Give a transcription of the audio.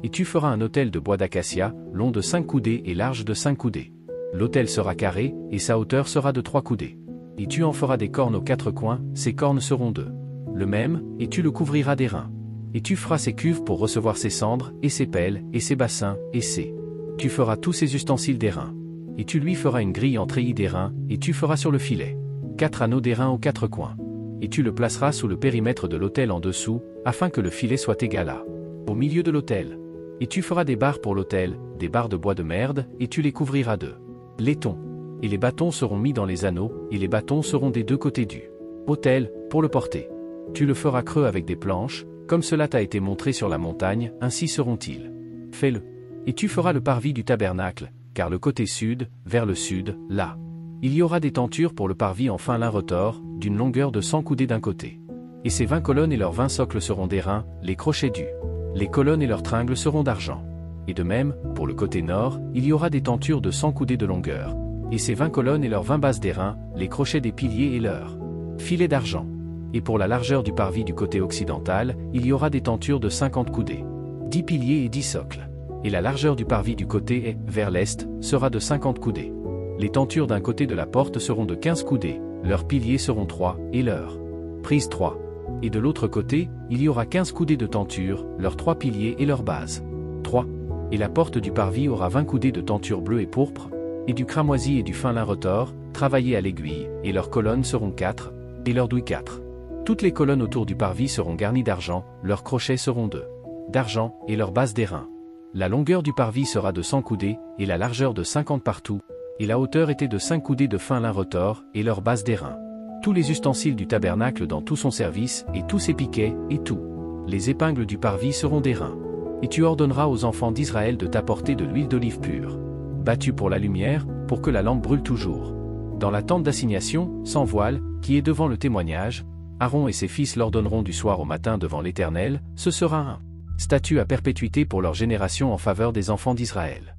Et tu feras un autel de bois d'acacia, long de 5 coudées et large de 5 coudées. L'autel sera carré, et sa hauteur sera de 3 coudées. Et tu en feras des cornes aux 4 coins, ces cornes seront 2. Le même, et tu le couvriras d'airain. Et tu feras ses cuves pour recevoir ses cendres, et ses pelles, et ses bassins, et ses. Tu feras tous ses ustensiles d'airain. Et tu lui feras une grille en treillis d'airain, et tu feras sur le filet 4 anneaux d'airain aux 4 coins. Et tu le placeras sous le périmètre de l'autel en dessous, afin que le filet soit égal à au milieu de l'autel. Et tu feras des barres pour l'autel, des barres de bois de merde, et tu les couvriras de laiton. Et les bâtons seront mis dans les anneaux, et les bâtons seront des 2 côtés du autel, pour le porter. Tu le feras creux avec des planches, comme cela t'a été montré sur la montagne, ainsi seront-ils. Fais-le. Et tu feras le parvis du tabernacle, car le côté sud, vers le sud, là. Il y aura des tentures pour le parvis en fin lin retors, d'une longueur de 100 coudées d'un côté. Et ces 20 colonnes et leurs 20 socles seront d'airain, les crochets du. Les colonnes et leurs tringles seront d'argent. Et de même, pour le côté nord, il y aura des tentures de 100 coudées de longueur. Et ces 20 colonnes et leurs 20 bases d'airain, les crochets des piliers et leurs filets d'argent. Et pour la largeur du parvis du côté occidental, il y aura des tentures de 50 coudées. 10 piliers et 10 socles. Et la largeur du parvis du côté, vers l'est, sera de 50 coudées. Les tentures d'un côté de la porte seront de 15 coudées, leurs piliers seront 3, et leurs prises 3. Et de l'autre côté, il y aura 15 coudées de tenture, leurs 3 piliers et leurs bases 3. Et la porte du parvis aura 20 coudées de tenture bleue et pourpre, et du cramoisi et du fin lin retors, travaillés à l'aiguille, et leurs colonnes seront 4, et leurs douilles 4. Toutes les colonnes autour du parvis seront garnies d'argent, leurs crochets seront 2 d'argent, et leurs bases d'airain. La longueur du parvis sera de 100 coudées, et la largeur de 50 partout, et la hauteur était de 5 coudées de fin lin retors, et leurs bases d'airain. Tous les ustensiles du tabernacle dans tout son service, et tous ses piquets, et tout. Les épingles du parvis seront d'airain. Et tu ordonneras aux enfants d'Israël de t'apporter de l'huile d'olive pure, battue pour la lumière, pour que la lampe brûle toujours. Dans la tente d'assignation, sans voile, qui est devant le témoignage, Aaron et ses fils l'ordonneront du soir au matin devant l'Éternel, ce sera un statut à perpétuité pour leur génération en faveur des enfants d'Israël.